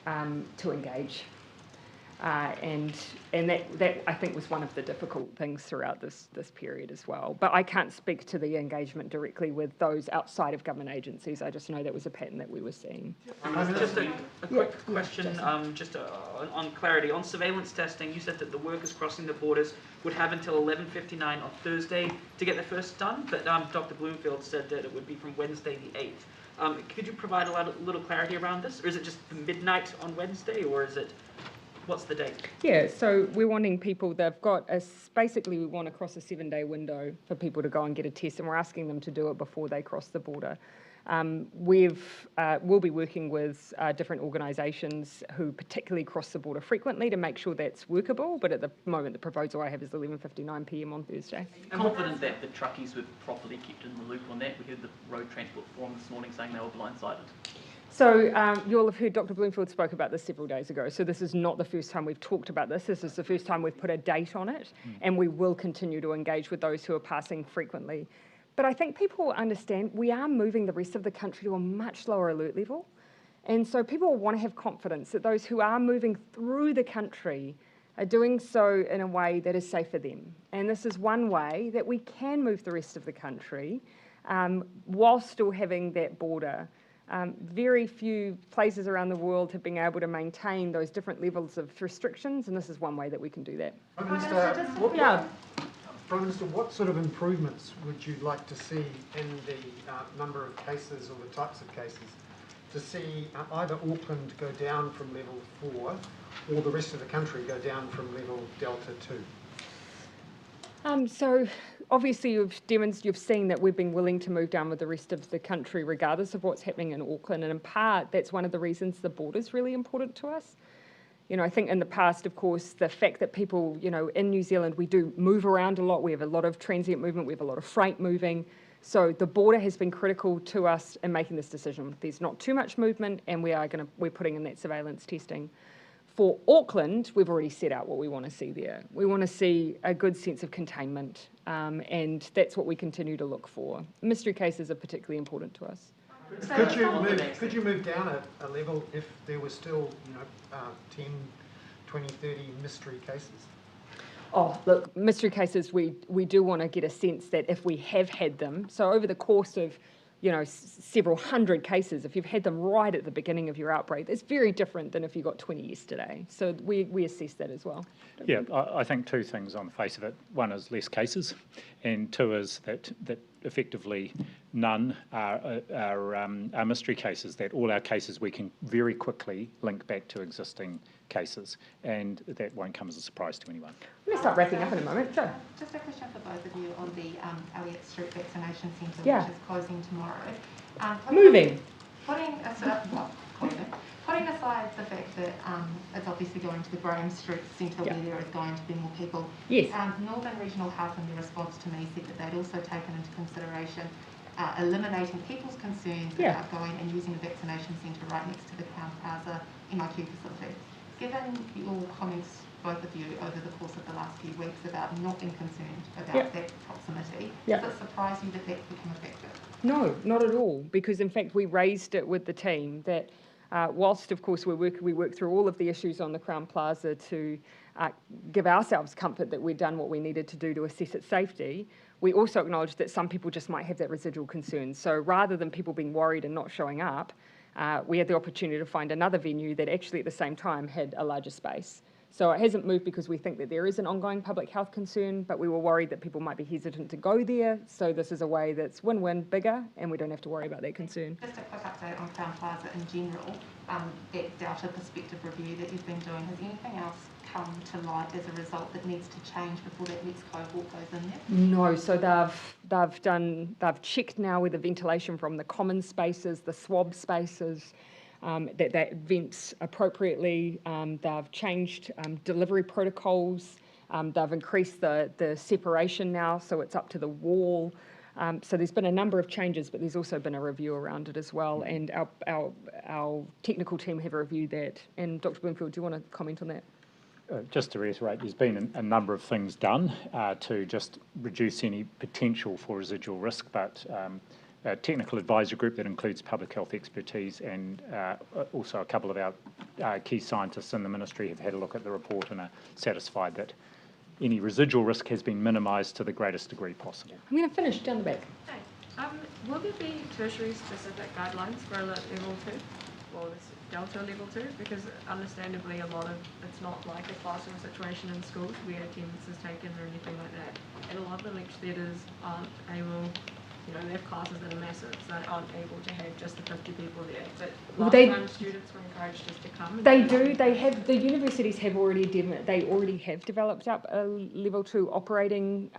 to engage. And that I think was one of the difficult things throughout this period as well. But I can't speak to the engagement directly with those outside of government agencies. I just know that was a pattern that we were seeing. Just a quick question, just on clarity. On surveillance testing, you said that the workers crossing the borders would have until 11:59 on Thursday to get the first done, but Dr. Bloomfield said that it would be from Wednesday the 8th. Could you provide a little clarity around this? Or is it just midnight on Wednesday, or is it... What's the date? Yeah, so we're wanting people, basically we want across a 7-day window for people to go and get a test, and we're asking them to do it before they cross the border. We'll be working with different organisations who particularly cross the border frequently to make sure that's workable, but at the moment the proposal I have is 11:59 p.m. on Thursday. I'm confident that the truckies were properly kept in the loop on that. We heard the Road Transport Forum this morning saying they were blindsided. So you'll have heard Dr. Bloomfield spoke about this several days ago. So this is not the first time we've talked about this. This is the first time we've put a date on it, and we will continue to engage with those who are passing frequently. But I think people understand we are moving the rest of the country to a much lower alert level. And so people want to have confidence that those who are moving through the country are doing so in a way that is safe for them. And this is one way that we can move the rest of the country while still having that border. Very few places around the world have been able to maintain those different levels of restrictions, and this is one way that we can do that. Prime Minister, what sort of improvements would you like to see in the number of cases or the types of cases to see either Auckland go down from level 4 or the rest of the country go down from level Delta 2? So obviously you've seen that we've been willing to move down with the rest of the country regardless of what's happening in Auckland, and in part that's one of the reasons the border's really important to us. You know, I think in the past, of course, the fact that people, you know, in New Zealand, we do move around a lot. We have a lot of transient movement. We have a lot of freight moving. So the border has been critical to us in making this decision. There's not too much movement, and we're putting in that surveillance testing. For Auckland, we've already set out what we want to see there. We want to see a good sense of containment, and that's what we continue to look for. Mystery cases are particularly important to us. Could you move down a level if there were still, 10, 20, 30 mystery cases? Oh, look, mystery cases, we do want to get a sense that if we have had them, so over the course of, several hundred cases, if you've had them right at the beginning of your outbreak, it's very different than if you got 20 yesterday. So we assess that as well. Yeah, I think two things on the face of it. One is less cases, and two is that effectively none are mystery cases, that all our cases we can very quickly link back to existing cases, and that won't come as a surprise to anyone. I'm going to start wrapping up in a moment. Sure. Just a question for both of you on the Elliott Street Vaccination Centre, Yeah. which is closing tomorrow. Putting aside the fact that it's obviously going to the Graham Street Centre where there is going to be more people. Yes. Northern Regional Health in their response to me said that they'd also taken into consideration eliminating people's concerns about going and using the vaccination centre right next to the Crown Plaza MIQ facility. Given your comments, both of you, over the course of the last few weeks about not being concerned about that proximity, does it surprise you that that's become effective? No, not at all, because in fact we raised it with the team that whilst of course we work through all of the issues on the Crown Plaza to give ourselves comfort that we'd done what we needed to do to assess its safety, we also acknowledged that some people just might have that residual concern. So rather than people being worried and not showing up, we had the opportunity to find another venue that actually at the same time had a larger space. So it hasn't moved because we think that there is an ongoing public health concern, but we were worried that people might be hesitant to go there. So this is a way that's win-win, bigger, and we don't have to worry about that concern. Just a quick update on Crown Plaza in general, that data perspective review that you've been doing. Has anything else come to light as a result that needs to change before that next cohort goes in there? No, so they've checked now with the ventilation from the common spaces, the swab spaces, that vents appropriately. They've changed delivery protocols. They've increased the separation now, so it's up to the wall. So there's been a number of changes, but there's also been a review around it as well. And our technical team have reviewed that. And Dr. Bloomfield, do you want to comment on that? Just to reiterate, there's been a number of things done to just reduce any potential for residual risk, but a technical advisory group that includes public health expertise and also a couple of our key scientists in the ministry have had a look at the report and are satisfied that any residual risk has been minimised to the greatest degree possible. I'm going to finish down the back. Okay. Will there be tertiary specific guidelines for alert level 2 or this Delta level 2? Because understandably it's not like a classroom situation in schools where attendance is taken or anything like that. And a lot of the lecture theatres aren't able they have classes that are massive, so they aren't able to have just the 50 people there. But Well, last time students were encouraged just to come. They do. They have, the universities have already developed up a level 2 operating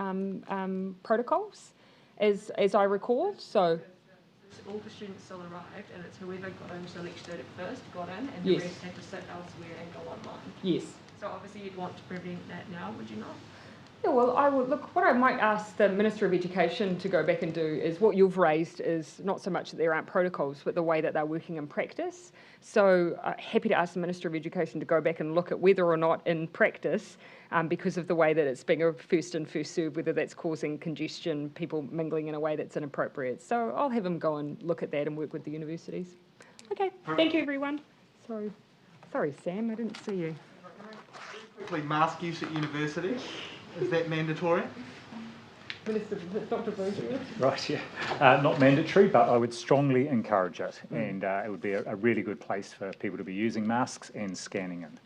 protocols, as I recall. So all the students still arrived, and it's whoever got in selected at first got in, and Yes. the rest had to sit elsewhere and go online. Yes. So obviously you'd want to prevent that now, would you not? Yeah, well, I would look. What I might ask the Minister of Education to go back and do is what you've raised is not so much that there aren't protocols, but the way that they're working in practice. So happy to ask the Minister of Education to go back and look at whether or not in practice, because of the way that it's being a first in, first served, whether that's causing congestion, people mingling in a way that's inappropriate. So I'll have him go and look at that and work with the universities. Okay, thank you everyone. Sorry Sam, I didn't see you. Quickly, mask use at university. Is that mandatory? Minister, Dr. Berger. Right, yeah. Not mandatory, but I would strongly encourage it. And it would be a really good place for people to be using masks and scanning in.